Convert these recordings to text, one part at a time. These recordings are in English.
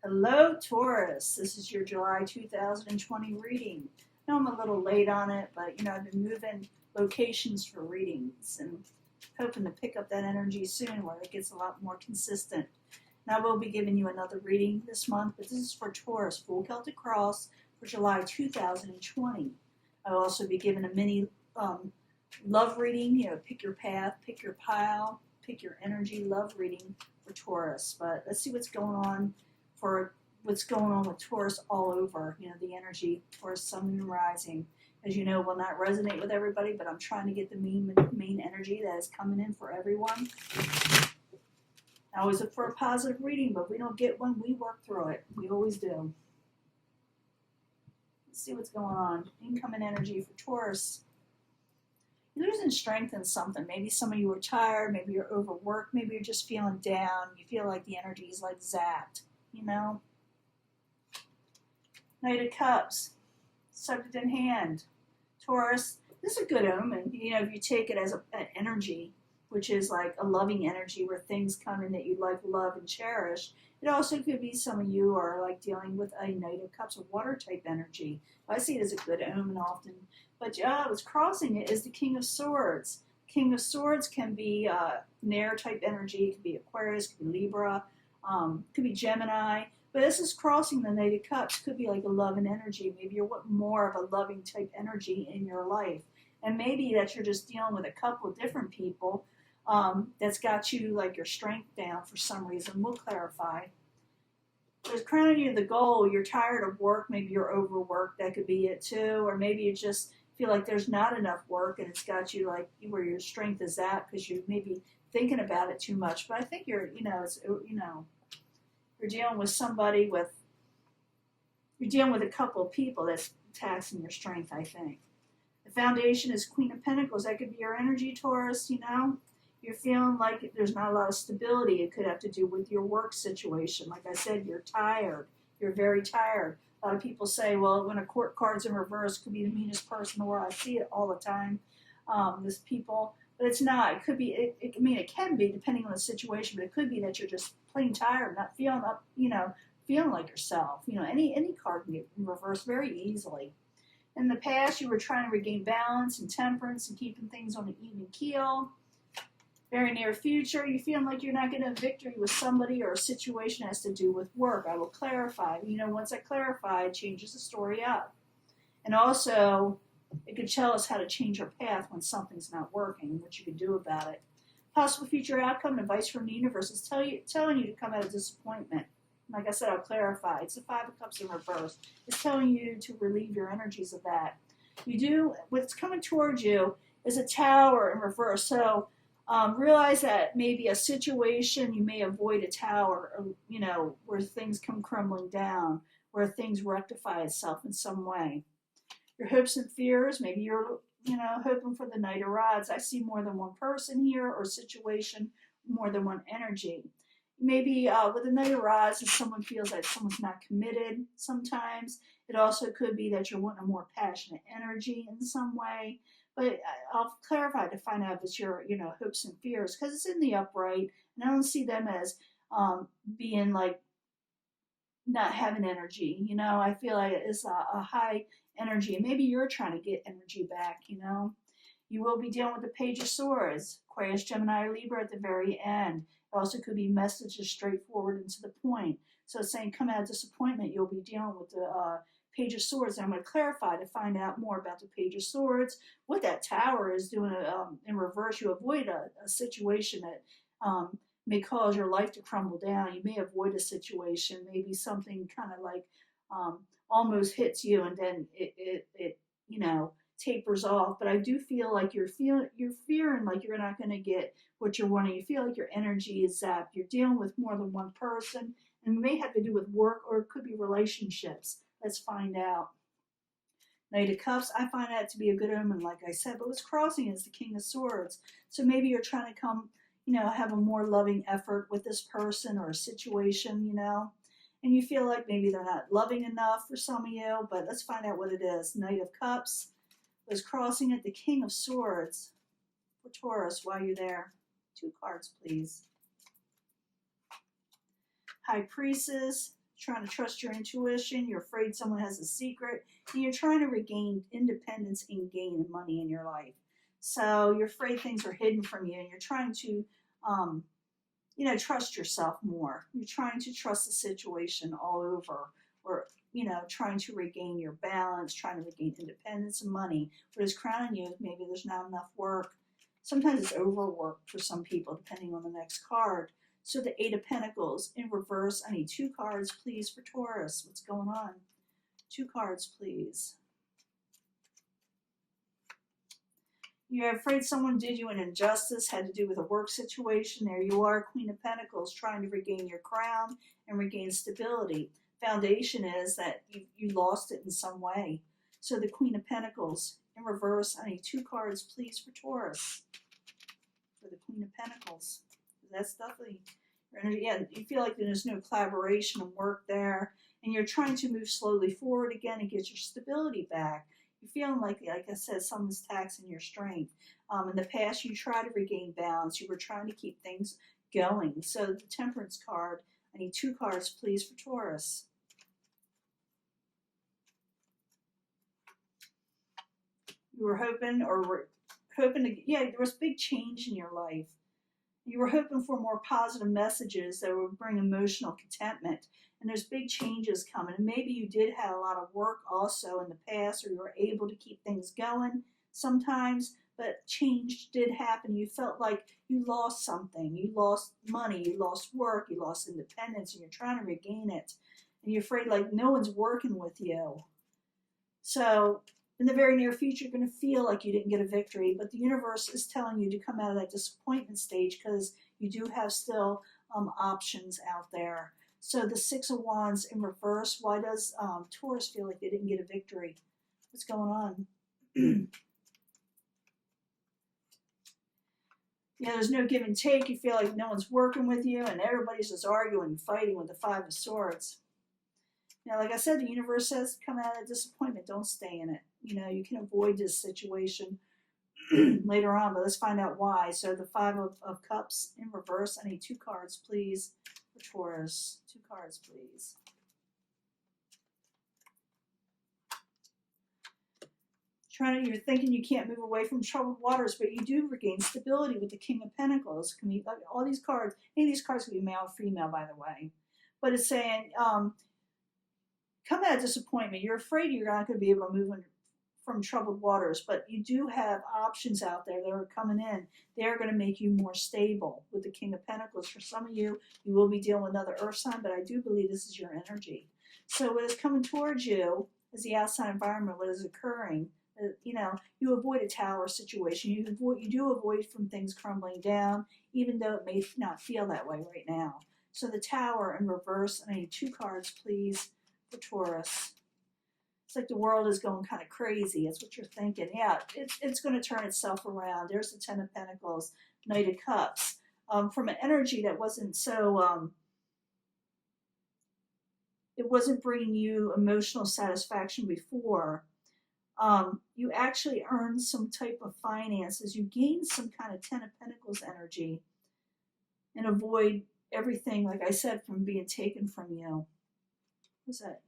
Hello, Taurus. This is your July 2020 reading. I know I'm a little late on it, but I've been moving locations for readings and hoping to pick up that energy soon where it gets a lot more consistent. And I will be giving you another reading this month, but this is for Taurus, Full Celtic Cross for July 2020. I'll also be giving a mini love reading, pick your path, pick your pile, pick your energy love reading for Taurus. But let's see what's going on with Taurus all over, the energy for Sun, Moon, Rising. As you know, will not resonate with everybody, but I'm trying to get the main energy that is coming in for everyone. I always look for a positive reading, but we don't get one. We work through it. We always do. Let's see what's going on. Incoming energy for Taurus. You're losing strength in something. Maybe some of you are tired. Maybe you're overworked. Maybe you're just feeling down. You feel like the energy is like zapped. Knight of Cups, subject in hand. Taurus, this is a good omen. If you take it as an energy, which is like a loving energy where things come in that you like, love, and cherish. It also could be some of you are like dealing with a Knight of Cups, a water type energy. I see it as a good omen often. But what's crossing it is the King of Swords. King of Swords can be Nair type energy. It could be Aquarius, it could be Libra. Could be Gemini, but this is crossing the Knight of Cups. Could be like a loving energy. Maybe you want more of a loving type energy in your life, and maybe that you're just dealing with a couple of different people that's got you like your strength down for some reason. We'll clarify. There's crowning you the goal. You're tired of work. Maybe you're overworked. That could be it too, or maybe you just feel like there's not enough work, and it's got you like where your strength is at because you maybe thinking about it too much. But I think you're dealing with somebody you're dealing with a couple of people that's taxing your strength, I think. The foundation is Queen of Pentacles. That could be your energy, Taurus, You're feeling like there's not a lot of stability. It could have to do with your work situation. Like I said, you're tired. You're very tired. A lot of people say, well, when a court card's in reverse, it could be the meanest person in the world. I see it all the time. This people, but it's not. It could be. It can be depending on the situation, but it could be that you're just plain tired, not feeling up. Feeling like yourself. Any card can get reversed very easily. In the past, you were trying to regain balance and temperance and keeping things on an even keel. Very near future, you're feeling like you're not getting a victory with somebody or a situation that has to do with work. I will clarify. Once I clarify, it changes the story up. And also, it could tell us how to change our path when something's not working, what you can do about it. Possible future outcome and advice from the universe is telling you to come out of disappointment. Like I said, I'll clarify. It's the Five of Cups in reverse. It's telling you to relieve your energies of that. What's coming towards you is a Tower in reverse. So realize that maybe a situation you may avoid a tower, where things come crumbling down, where things rectify itself in some way. Your hopes and fears, maybe you're, hoping for the Knight of Rods. I see more than one person here or situation, more than one energy. Maybe with the Knight of Rods, if someone feels like someone's not committed sometimes, it also could be that you're wanting a more passionate energy in some way. But I'll clarify to find out if it's your, hopes and fears, because it's in the upright, and I don't see them as being like not having energy. I feel like it's a high energy, and maybe you're trying to get energy back. You will be dealing with the Page of Swords, Aquarius, Gemini, or Libra at the very end. It also could be messages straightforward and to the point. So it's saying come out of disappointment, you'll be dealing with the Page of Swords. And I'm going to clarify to find out more about the Page of Swords, what that Tower is doing in reverse. You avoid a situation that may cause your life to crumble down. You may avoid a situation, maybe something kind of like almost hits you, and then it tapers off. But I do feel like you're fearing like you're not going to get what you're wanting. You feel like your energy is zapped. You're dealing with more than one person, and it may have to do with work, or it could be relationships. Let's find out. Knight of Cups, I find that to be a good omen, like I said, but what's crossing is the King of Swords. So maybe you're trying to come, have a more loving effort with this person or a situation, and you feel like maybe they're not loving enough for some of you, but let's find out what it is. Knight of Cups was crossing it, the King of Swords for Taurus while you're there. 2 cards, please. High Priestess, trying to trust your intuition. You're afraid someone has a secret. And you're trying to regain independence and gain money in your life. So you're afraid things are hidden from you, and you're trying to, trust yourself more. You're trying to trust the situation all over, or, trying to regain your balance, trying to regain independence and money. What is crowning you is maybe there's not enough work. Sometimes it's overworked for some people, depending on the next card. So the Eight of Pentacles in reverse. I need 2 cards, please, for Taurus. What's going on? 2 cards, please. You're afraid someone did you an injustice, had to do with a work situation. There you are, Queen of Pentacles, trying to regain your crown and regain stability. Foundation is that you lost it in some way. So the Queen of Pentacles in reverse. I need 2 cards, please, for Taurus. For the Queen of Pentacles. That's definitely your energy. Yeah, you feel like there's no collaboration and work there, and you're trying to move slowly forward again and get your stability back. You're feeling like I said, someone's taxing your strength. In the past, you tried to regain balance. You were trying to keep things going. So the Temperance card, I need 2 cards, please, for Taurus. You were hoping, there was big change in your life. You were hoping for more positive messages that would bring emotional contentment. And there's big changes coming. And maybe you did have a lot of work also in the past, or you were able to keep things going sometimes, but change did happen. You felt like you lost something. You lost money, you lost work, you lost independence, and you're trying to regain it. And you're afraid like no one's working with you. So in the very near future, you're going to feel like you didn't get a victory, but the universe is telling you to come out of that disappointment stage, because you do have still options out there. So the 6 of Wands in reverse. Why does Taurus feel like they didn't get a victory? What's going on? There's no give and take. You feel like no one's working with you, and everybody's just arguing and fighting with the 5 of Swords. Like I said, the universe says come out of disappointment. Don't stay in it. You can avoid this situation later on, but let's find out why. So the 5 of Cups in reverse. I need 2 cards, please, for Taurus. 2 cards, please. You're thinking you can't move away from troubled waters, but you do regain stability with the King of Pentacles. Can be all these cards. Any of these cards can be male or female, by the way. But it's saying, come out of disappointment. You're afraid you're not going to be able to move from troubled waters, but you do have options out there that are coming in. They're going to make you more stable with the King of Pentacles. For some of you, you will be dealing with another earth sign, but I do believe this is your energy. So what is coming towards you is the outside environment, what is occurring. You avoid a tower situation. You do avoid from things crumbling down, even though it may not feel that way right now. So the Tower in reverse. I need 2 cards, please, for Taurus. It's like the world is going kind of crazy. That's what you're thinking. Yeah, it's going to turn itself around. There's the 10 of Pentacles, Knight of Cups. From an energy that wasn't so, it wasn't bringing you emotional satisfaction before. You actually earned some type of finances. You gained some kind of 10 of Pentacles energy, and avoid everything, like I said, from being taken from you. What's that?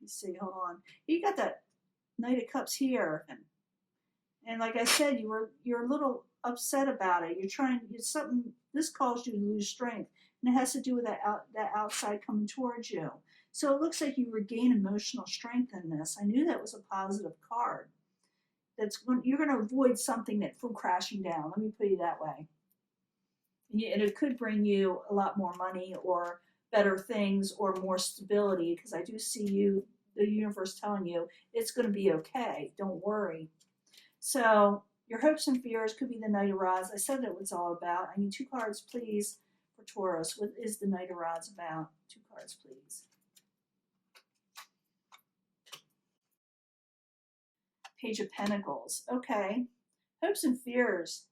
Let's see, hold on. You got that Knight of Cups here, and like I said, you're a little upset about it. This caused you to lose strength, and it has to do with that outside coming towards you. So it looks like you regain emotional strength in this. I knew that was a positive card. You're going to avoid something from crashing down. Let me put it that way. And it could bring you a lot more money or better things or more stability, because I do see the universe telling you it's going to be okay. Don't worry. So your hopes and fears could be the Knight of Rods. I said that was all about. I need 2 cards, please, for Taurus. What is the Knight of Rods about? 2 cards, please. Page of Pentacles. Okay. Hopes and fears.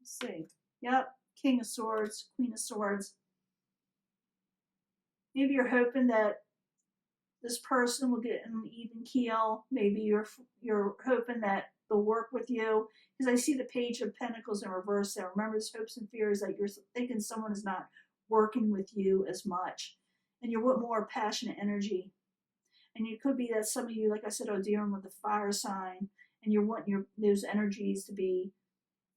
Let's see. Yep. King of Swords, Queen of Swords. Maybe you're hoping that this person will get an even keel. Maybe you're hoping that they'll work with you. Because I see the Page of Pentacles in reverse there. Remember, this hopes and fears that you're thinking someone is not working with you as much. And you're with more passionate energy. And it could be that some of you, like I said, are dealing with the fire sign, and you're wanting those energies to be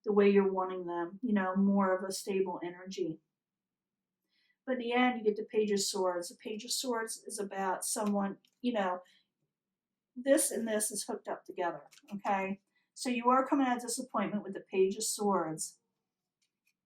the way you're wanting them, you know, more of a stable energy. But in the end, you get the Page of Swords. The Page of Swords is about someone, you know, this and this is hooked up together, okay? So you are coming out of disappointment with the Page of Swords.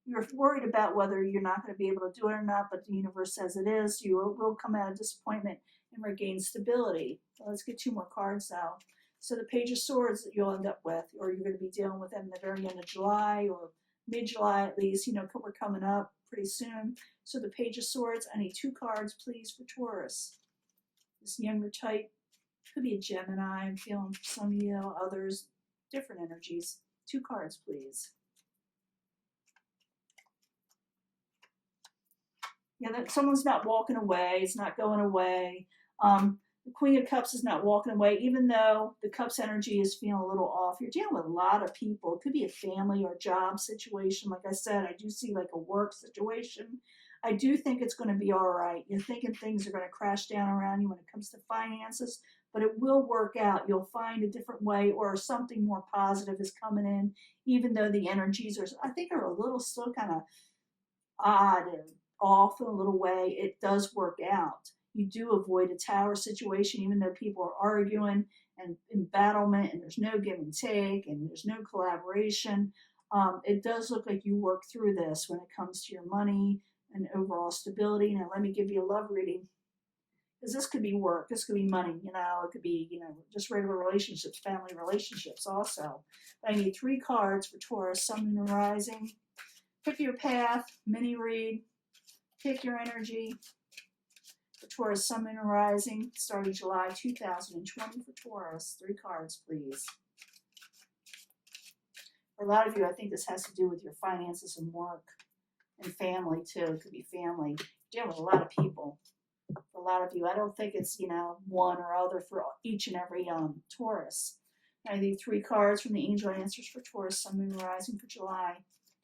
You're worried about whether you're not going to be able to do it or not, but the universe says it is. You will come out of disappointment and regain stability. Well, let's get 2 more cards now. So the Page of Swords that you'll end up with, or you're going to be dealing with them in the very end of July or mid-July at least. You know, we're coming up pretty soon. So the Page of Swords, I need 2 cards, please, for Taurus. This younger type, could be a Gemini, I'm feeling for some of you, others, different energies. 2 cards, please. Yeah, that someone's not walking away. It's not going away. The Queen of Cups is not walking away, even though the Cups energy is feeling a little off. You're dealing with a lot of people. It could be a family or job situation. Like I said, I do see like a work situation. I do think it's going to be all right. You're thinking things are going to crash down around you when it comes to finances, but it will work out. You'll find a different way, or something more positive is coming in, even though the energies are, I think, are a little still kind of odd and off in a little way. It does work out. You do avoid a tower situation, even though people are arguing and embattlement, and there's no give and take, and there's no collaboration. It does look like you work through this when it comes to your money and overall stability. Now, let me give you a love reading, because this could be work, this could be money, you know, it could be, you know, just regular relationships, family relationships also. But I need 3 cards for Taurus, Sun, Moon, and Rising. Pick your path, mini read, pick your energy. For Taurus, Sun, Moon, and Rising, starting July 2020 for Taurus. 3 cards, please. For a lot of you, I think this has to do with your finances and work and family, too. It could be family. You're dealing with a lot of people. For a lot of you, I don't think it's, you know, one or other for each and every Taurus. I need 3 cards from the angel answers for Taurus, Sun, Moon, and Rising for July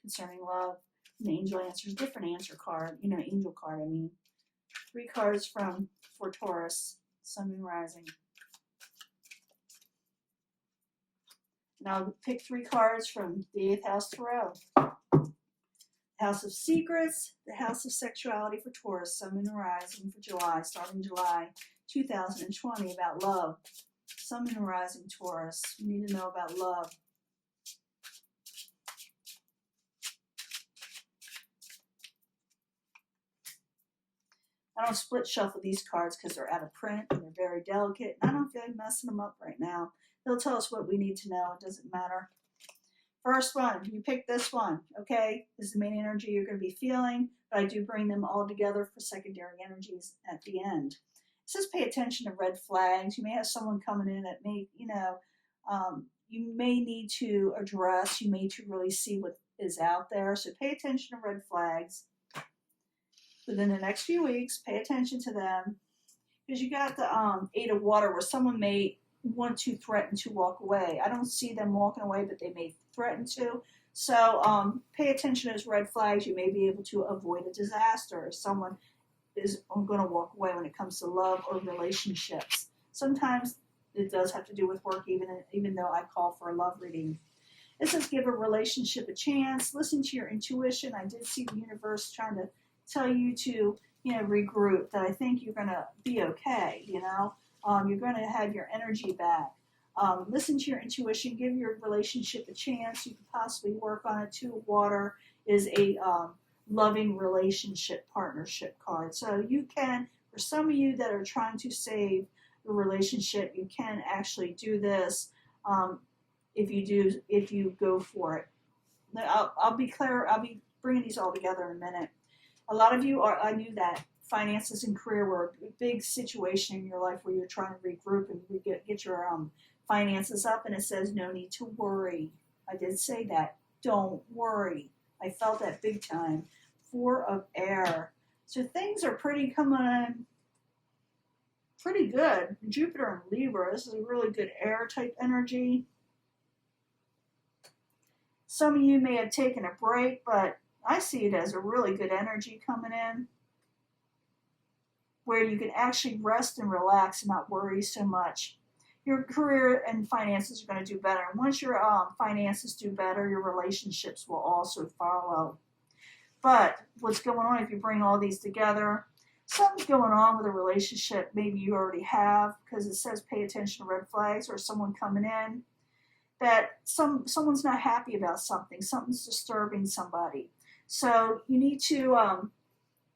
concerning love. And the angel answers, different answer card, you know, angel card, I mean. 3 cards for Taurus, Sun, Moon, Rising. And I'll pick 3 cards from the 8th House Tarot. House of Secrets, the House of Sexuality for Taurus, Sun, Moon, and Rising for July, starting July 2020, about love. Sun, Moon, and Rising, Taurus. You need to know about love. I don't split shuffle these cards because they're out of print and they're very delicate, and I don't feel like messing them up right now. They'll tell us what we need to know. It doesn't matter. First one, you pick this one, okay? This is the main energy you're going to be feeling, but I do bring them all together for secondary energies at the end. It says pay attention to red flags. You may have someone coming in that may, you know, you may need to address. You may need to really see what is out there. So pay attention to red flags. Within the next few weeks, pay attention to them, because you got the 8 of Water, where someone may want to threaten to walk away. I don't see them walking away, but they may threaten to. So pay attention to those red flags. You may be able to avoid a disaster if someone is going to walk away when it comes to love or relationships. Sometimes it does have to do with work, even though I call for a love reading. It says give a relationship a chance. Listen to your intuition. I did see the universe trying to tell you to, you know, regroup, that I think you're going to be okay, you know. You're going to have your energy back. Listen to your intuition. Give your relationship a chance. You could possibly work on it. 2 of Water is a loving relationship partnership card. So you can, for some of you that are trying to save a relationship, you can actually do this if you go for it. I'll be clear. I'll be bringing these all together in a minute. A lot of you I knew that finances and career were a big situation in your life where you're trying to regroup and get your finances up, and it says no need to worry. I did say that. Don't worry. I felt that big time. 4 of Air. So things are coming in pretty good. Jupiter and Libra. This is a really good air type energy. Some of you may have taken a break, but I see it as a really good energy coming in where you can actually rest and relax and not worry so much. Your career and finances are going to do better. And once your finances do better, your relationships will also follow. But what's going on if you bring all these together? Something's going on with a relationship maybe you already have, because it says pay attention to red flags, or someone coming in that someone's not happy about something. Something's disturbing somebody. So you need to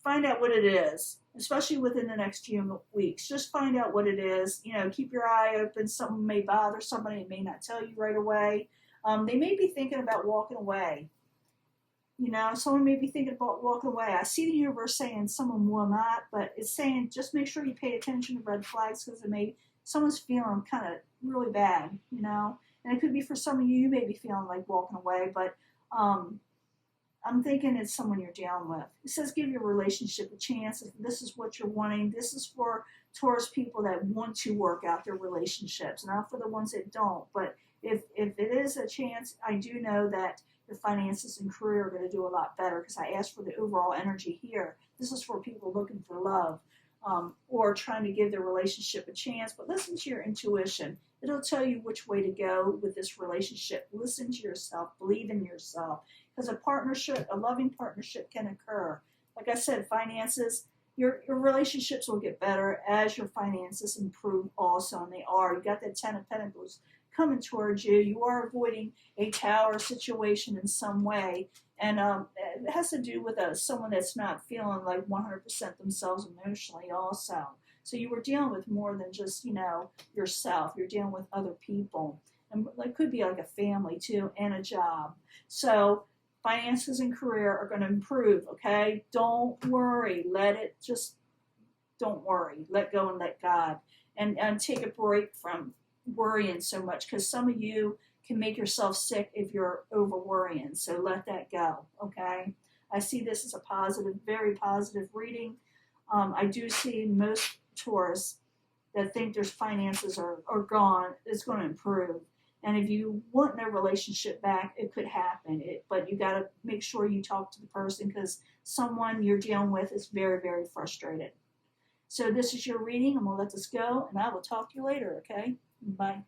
find out what it is, especially within the next few weeks. Just find out what it is. You know, keep your eye open. Someone may bother somebody and may not tell you right away. They may be thinking about walking away. You know, someone may be thinking about walking away. I see the universe saying someone will not, but it's saying just make sure you pay attention to red flags, because someone's feeling kind of really bad, you know. And it could be for some of you, you may be feeling like walking away, but I'm thinking it's someone you're dealing with. It says give your relationship a chance. If this is what you're wanting, this is for Taurus people that want to work out their relationships, not for the ones that don't. But if it is a chance, I do know that your finances and career are going to do a lot better, because I asked for the overall energy here. This is for people looking for love, or trying to give their relationship a chance. But listen to your intuition. It'll tell you which way to go with this relationship. Listen to yourself. Believe in yourself. Because a loving partnership can occur. Like I said, finances, your relationships will get better as your finances improve also, and they are. You got that Ten of Pentacles coming towards you. You are avoiding a tower situation in some way, and it has to do with someone that's not feeling like 100% themselves emotionally also. So you were dealing with more than just, you know, yourself. You're dealing with other people, and it could be like a family too, and a job. So finances and career are going to improve, okay? Don't worry. Don't worry. Let go and let God. And take a break from worrying so much, because some of you can make yourself sick if you're over worrying. So let that go, okay? I see this as a positive, very positive reading. I do see most Taurus that think their finances are gone, it's going to improve. And if you want their relationship back, it could happen. But you got to make sure you talk to the person, because someone you're dealing with is very, very frustrated. So this is your reading. I'm going to let this go, and I will talk to you later, okay? Bye.